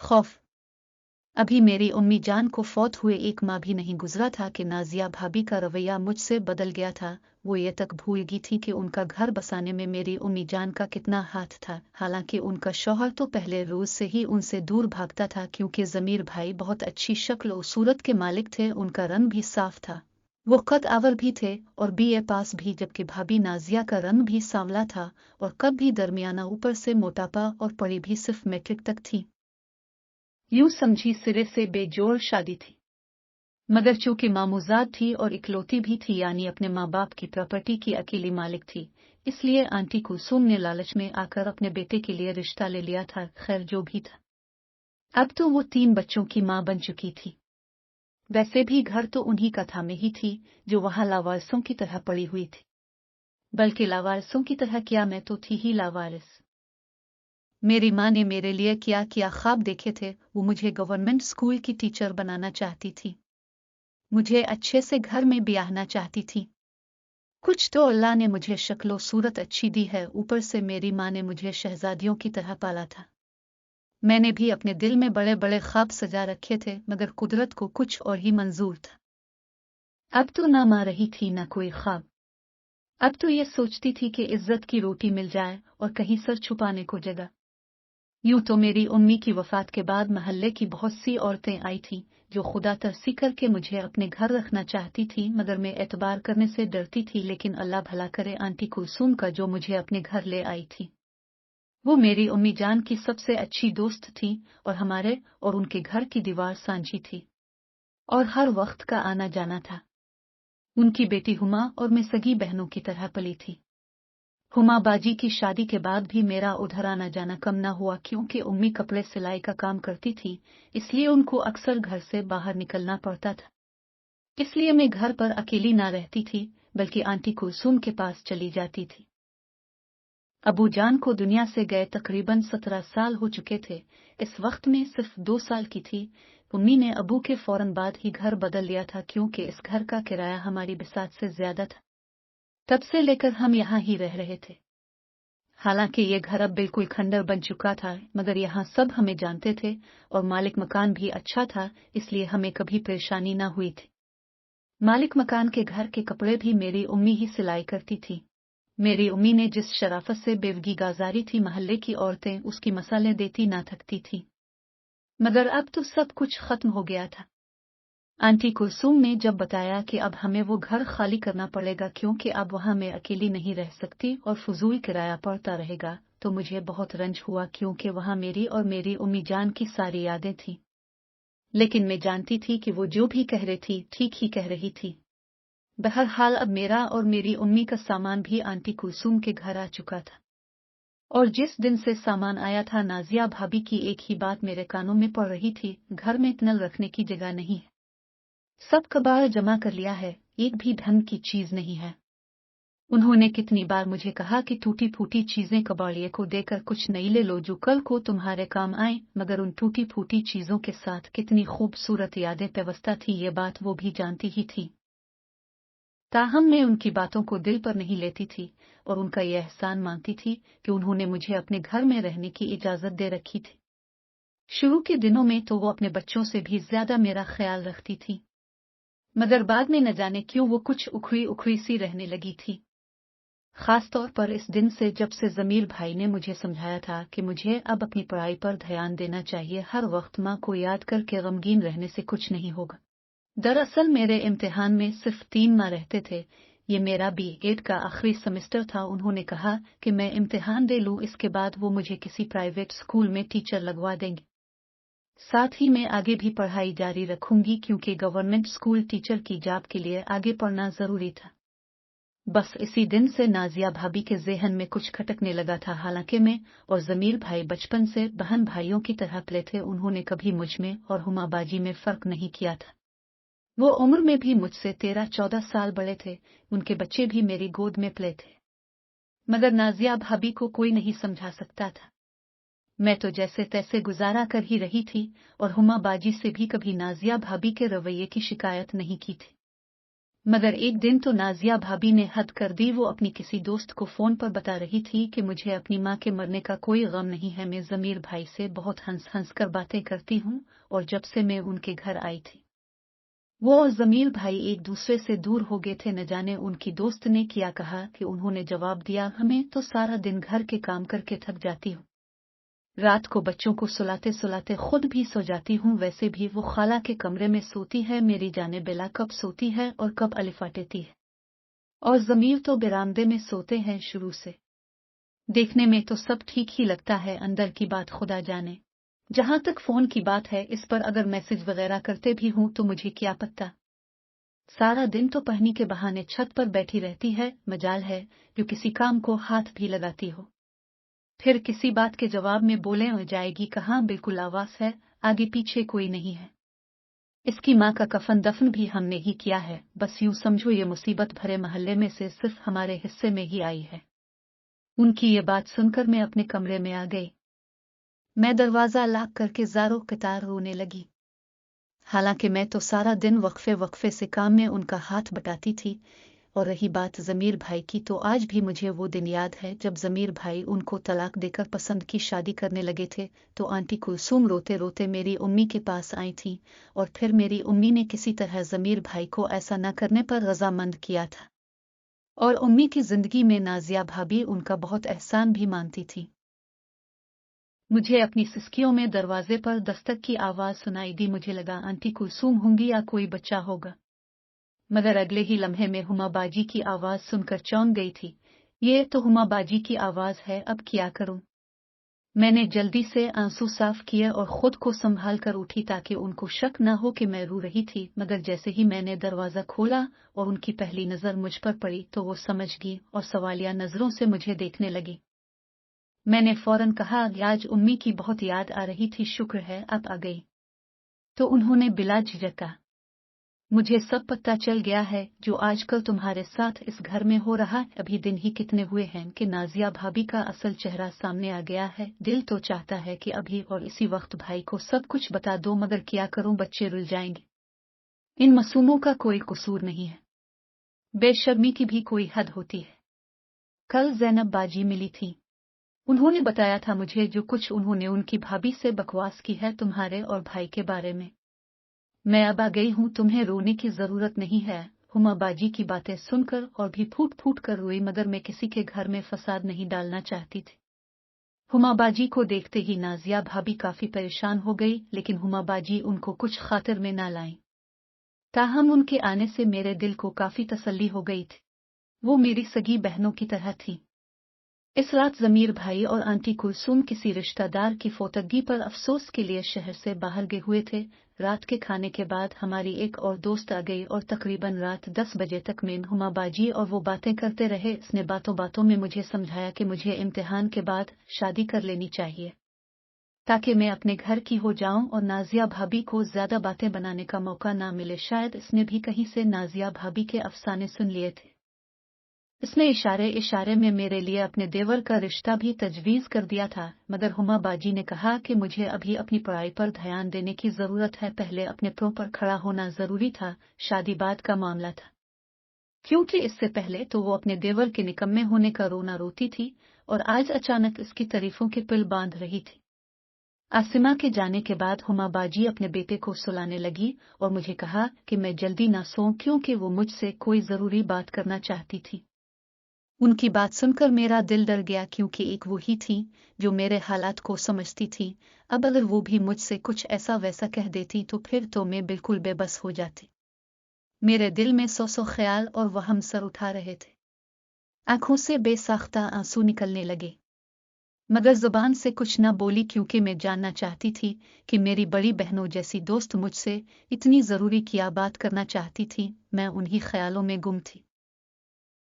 खौफ। अभी मेरी उम्मी जान को फौत हुए एक माह भी नहीं गुजरा था कि नाजिया भाभी का रवैया मुझसे बदल गया था। वो ये तक भूल गई थी कि उनका घर बसाने में मेरी उम्मी जान का कितना हाथ था। हालांकि उनका शौहर तो पहले रोज से ही उनसे दूर भागता था, क्योंकि जमीर भाई बहुत अच्छी शक्ल और सूरत के मालिक थे। उनका रंग भी साफ था, वो कद आवर भी थे और बीए पास भी, जबकि भाभी नाजिया का रंग भी सांवला था और कद भी दरमियाना, ऊपर से मोटापा और पढ़ी भी सिर्फ मैट्रिक तक थी। यूं समझी सिरे से बेजोड़ शादी थी, मगर चूंकि मामूजाद थी और इकलौती भी थी, यानी अपने माँ बाप की प्रॉपर्टी की अकेली मालिक थी, इसलिए आंटी कुलसूम ने लालच में आकर अपने बेटे के लिए रिश्ता ले लिया था। खैर जो भी था, अब तो वो 3 बच्चों की माँ बन चुकी थी। वैसे भी घर तो उन्हीं का था में ही थी, जो वहां लावारिसों की तरह पड़ी हुई थी। बल्कि लावारिसों की तरह क्या, मैं तो थी ही लावारिस। मेरी माँ ने मेरे लिए क्या क्या ख्वाब देखे थे। वो मुझे गवर्नमेंट स्कूल की टीचर बनाना चाहती थी, मुझे अच्छे से घर में ब्याहना चाहती थी। कुछ तो अल्लाह ने मुझे शक्लो सूरत अच्छी दी है, ऊपर से मेरी माँ ने मुझे शहजादियों की तरह पाला था। मैंने भी अपने दिल में बड़े बड़े ख्वाब सजा रखे थे, मगर कुदरत को कुछ और ही मंजूर था। अब तो ना माँ रही थी ना कोई ख्वाब। अब तो ये सोचती थी कि इज्जत की रोटी मिल जाए और कहीं सर छुपाने को जगह। यूं तो मेरी उम्मी की वफात के बाद महल्ले की बहुत सी औरतें आई थीं, जो खुदा तरसी करके मुझे अपने घर रखना चाहती थी, मगर मैं एतबार करने से डरती थी। लेकिन अल्लाह भला करे, आंटी कुलसूम का जो मुझे अपने घर ले आई थी, वो मेरी उम्मी जान की सबसे अच्छी दोस्त थी और हमारे और उनके घर की दीवार सांझी थी और हर वक्त का आना जाना था। उनकी बेटी हुमा और मैं सगी बहनों की तरह पली थी। हुमा बाजी की शादी के बाद भी मेरा उधर आना जाना कम ना हुआ, क्योंकि उम्मी कपड़े सिलाई का काम करती थी, इसलिए उनको अक्सर घर से बाहर निकलना पड़ता था। इसलिए मैं घर पर अकेली ना रहती थी, बल्कि आंटी कुलसूम के पास चली जाती थी। अबू जान को दुनिया से गए तकरीबन 17 साल हो चुके थे। इस वक्त में सिर्फ 2 साल की थी। उम्मी ने अबू के फौरन बाद ही घर बदल लिया था, क्योंकि इस घर का किराया हमारी बिसात से ज्यादा था। तब से लेकर हम यहाँ ही रह रहे थे। हालांकि ये घर अब बिल्कुल खंडर बन चुका था, मगर यहाँ सब हमें जानते थे और मालिक मकान भी अच्छा था, इसलिए हमें कभी परेशानी ना हुई थी। मालिक मकान के घर के कपड़े भी मेरी उम्मी ही सिलाई करती थी। मेरी उम्मी ने जिस शराफत से बेवगी गाजारी थी, महल्ले की औरतें उसकी मसालें देती ना थकती थी। मगर अब तो सब कुछ खत्म हो गया था। आंटी कुलसूम ने जब बताया कि अब हमें वो घर खाली करना पड़ेगा, क्योंकि अब वहां मैं अकेली नहीं रह सकती और फजूल किराया पड़ता रहेगा, तो मुझे बहुत रंज हुआ, क्योंकि वहां मेरी और मेरी उम्मी जान की सारी यादें थीं। लेकिन मैं जानती थी कि वो जो भी कह रही थी ठीक ही कह रही थी। बहरहाल अब मेरा और मेरी उम्मी का सामान भी आंटी कुलसूम के घर आ चुका था। और जिस दिन से सामान आया था, नाजिया भाभी की एक ही बात मेरे कानों में पड़ रही थी, घर में इतना रखने की जगह नहीं है। सब कबाड़ जमा कर लिया है, एक भी ढंग की चीज नहीं है। उन्होंने कितनी बार मुझे कहा कि टूटी फूटी चीजें कबाड़िए को देकर कुछ नई ले लो जो कल को तुम्हारे काम आए, मगर उन टूटी फूटी चीजों के साथ कितनी खूबसूरत यादें व्यवस्था थी, ये बात वो भी जानती ही थी। ताहम मैं उनकी बातों को दिल पर नहीं लेती थी और उनका यह एहसान मानती थी कि उन्होंने मुझे अपने घर में रहने की इजाजत दे रखी थी। शुरू के दिनों में तो वो अपने बच्चों से भी ज्यादा मेरा ख्याल रखती थी, मगर बाद में न जाने क्यों वो कुछ उखड़ी उखड़ी सी रहने लगी थी। खास तौर पर इस दिन से, जब से जमीर भाई ने मुझे समझाया था कि मुझे अब अपनी पढ़ाई पर ध्यान देना चाहिए। हर वक्त माँ को याद करके गमगीन रहने से कुछ नहीं होगा। दरअसल मेरे इम्तिहान में सिर्फ 3 माह रहते थे। ये मेरा B.Ed का आखिरी सेमेस्टर था। उन्होंने कहा कि मैं इम्तिहान दे लूं, इसके बाद वो मुझे किसी प्राइवेट स्कूल में टीचर लगवा देंगे। साथ ही मैं आगे भी पढ़ाई जारी रखूंगी, क्योंकि गवर्नमेंट स्कूल टीचर की जॉब के लिए आगे पढ़ना जरूरी था। बस इसी दिन से नाजिया भाभी के ज़हन में कुछ खटकने लगा था। हालांकि मैं और जमीर भाई बचपन से बहन भाइयों की तरह पले थे, उन्होंने कभी मुझ में और हुमा बाजी में फर्क नहीं किया था। वो उम्र में भी मुझसे 13-14 साल बड़े थे। उनके बच्चे भी मेरी गोद में पले थे, मगर नाजिया भाभी को कोई नहीं समझा सकता था। मैं तो जैसे तैसे गुजारा कर ही रही थी और हुमा बाजी से भी कभी नाजिया भाभी के रवैये की शिकायत नहीं की थी। मगर एक दिन तो नाजिया भाभी ने हद कर दी। वो अपनी किसी दोस्त को फोन पर बता रही थी कि मुझे अपनी माँ के मरने का कोई गम नहीं है। मैं जमीर भाई से बहुत हंस हंस कर बातें करती हूँ और जब से मैं उनके घर आई थी वो और जमीर भाई एक दूसरे से दूर हो गए थे। न जाने उनकी दोस्त ने क्या कहा कि उन्होंने जवाब दिया, हमें तो सारा दिन घर के काम करके थक जाती हूँ, रात को बच्चों को सुलाते सुलाते खुद भी सो जाती हूँ। वैसे भी वो खाला के कमरे में सोती है, मेरी जाने बेला कब सोती है और कब अलिफाटेती है। और जमीर तो बरामदे में सोते हैं शुरू से। देखने में तो सब ठीक ही लगता है, अंदर की बात खुदा जाने। जहां तक फोन की बात है, इस पर अगर मैसेज वगैरह करते भी हूं तो मुझे क्या पता। सारा दिन तो पहनी के बहाने छत पर बैठी रहती है, मजाल है जो किसी काम को हाथ भी लगाती हो। फिर किसी बात के जवाब में बोले और जाएगी कहाँ, बिल्कुल आवाज है, आगे पीछे कोई नहीं है। इसकी माँ का कफन दफन भी हमने ही किया है। बस यूं समझो ये मुसीबत भरे महल्ले में से सिर्फ हमारे हिस्से में ही आई है। उनकी ये बात सुनकर मैं अपने कमरे में आ गई। मैं दरवाजा लॉक करके ज़ारो कतार रोने लगी। हालांकि मैं तो सारा दिन वक्फे वक्फे से काम में उनका हाथ बटाती थी। और रही बात ज़मीर भाई की, तो आज भी मुझे वो दिन याद है जब ज़मीर भाई उनको तलाक देकर पसंद की शादी करने लगे थे। तो आंटी कुलसूम रोते रोते मेरी उम्मी के पास आई थी और फिर मेरी उम्मी ने किसी तरह ज़मीर भाई को ऐसा न करने पर रजामंद किया था। और उम्मी की जिंदगी में नाजिया भाभी उनका बहुत एहसान भी मानती थी। मुझे अपनी सिसकियों में दरवाजे पर दस्तक की आवाज सुनाई दी। मुझे लगा आंटी कुलसूम होंगी या कोई बच्चा होगा, मगर अगले ही लम्हे में हुमा बाजी की आवाज सुनकर चौंक गई थी। ये तो हुमा बाजी की आवाज है, अब क्या करूं। मैंने जल्दी से आंसू साफ किए और खुद को संभाल कर उठी ताकि उनको शक न हो कि मैं रो रही थी। मगर जैसे ही मैंने दरवाजा खोला और उनकी पहली नजर मुझ पर पड़ी तो वो समझ गई और सवालिया नजरों से मुझे देखने लगी। मैंने फौरन कहा, आज उम्मी की बहुत याद आ रही थी, शुक्र है अब आ गई। तो उन्होंने बिला झिझक कहा, मुझे सब पता चल गया है जो आजकल तुम्हारे साथ इस घर में हो रहा है। अभी दिन ही कितने हुए हैं कि नाजिया भाभी का असल चेहरा सामने आ गया है। दिल तो चाहता है कि अभी और इसी वक्त भाई को सब कुछ बता दो, मगर क्या करूं, बच्चे रुल जाएंगे। इन मासूमों का कोई कसूर नहीं है, बेशर्मी की भी कोई हद होती है। कल ज़ैनब बाजी मिली थी, उन्होंने बताया था मुझे जो कुछ उन्होंने उनकी भाभी से बकवास की है तुम्हारे और भाई के बारे में। मैं अब आ गई हूँ, तुम्हें रोने की जरूरत नहीं है। हुमा बाजी की बातें सुनकर और भी फूट फूट कर रोई, मगर मैं किसी के घर में फसाद नहीं डालना चाहती थी। हुमा बाजी को देखते ही नाजिया भाभी काफी परेशान हो गई, लेकिन हुमा बाजी उनको कुछ खातिर में ना लाई। ताहम उनके आने से मेरे दिल को काफी तसल्ली हो गई थी। वो मेरी सगी बहनों की तरह थी। इस रात ज़मीर भाई और आंटी कुलसूम किसी रिश्तेदार की फोतगी पर अफसोस के लिए शहर से बाहर गए हुए थे। रात के खाने के बाद हमारी एक और दोस्त आ गई और तकरीबन रात 10 बजे तक मैं, हुमा बाजी और वो बातें करते रहे। इसने बातों बातों में मुझे समझाया कि मुझे इम्तिहान के बाद शादी कर लेनी चाहिए ताकि मैं अपने घर की हो जाऊं और नाजिया भाभी को ज्यादा बातें बनाने का मौका ना मिले। शायद इसने भी कहीं से नाजिया भाभी के अफसाने सुन लिए थे। इसने इशारे इशारे में मेरे लिए अपने देवर का रिश्ता भी तजवीज़ कर दिया था, मगर हुमा बाजी ने कहा कि मुझे अभी अपनी पढ़ाई पर ध्यान देने की जरूरत है, पहले अपने पैरों पर खड़ा होना जरूरी था। शादी बाद का मामला था, क्योंकि इससे पहले तो वो अपने देवर के निकम्मे होने का रोना रोती थी और आज अचानक इसकी तारीफों के पिल बांध रही थी। आसिमा के जाने के बाद हुमा बाजी अपने बेटे को सुलाने लगी और मुझे कहा कि मैं जल्दी ना सोऊं क्योंकि वो मुझसे कोई जरूरी बात करना चाहती थी। उनकी बात सुनकर मेरा दिल डर गया, क्योंकि एक वो ही थी जो मेरे हालात को समझती थी। अब अगर वो भी मुझसे कुछ ऐसा वैसा कह देती तो फिर तो मैं बिल्कुल बेबस हो जाती। मेरे दिल में सौ सौ ख्याल और वहम सर उठा रहे थे। आंखों से बेसाख्ता आंसू निकलने लगे, मगर जुबान से कुछ न बोली क्योंकि मैं जानना चाहती थी कि मेरी बड़ी बहनों जैसी दोस्त मुझसे इतनी जरूरी क्या बात करना चाहती थी। मैं उन्हीं ख्यालों में गुम थी।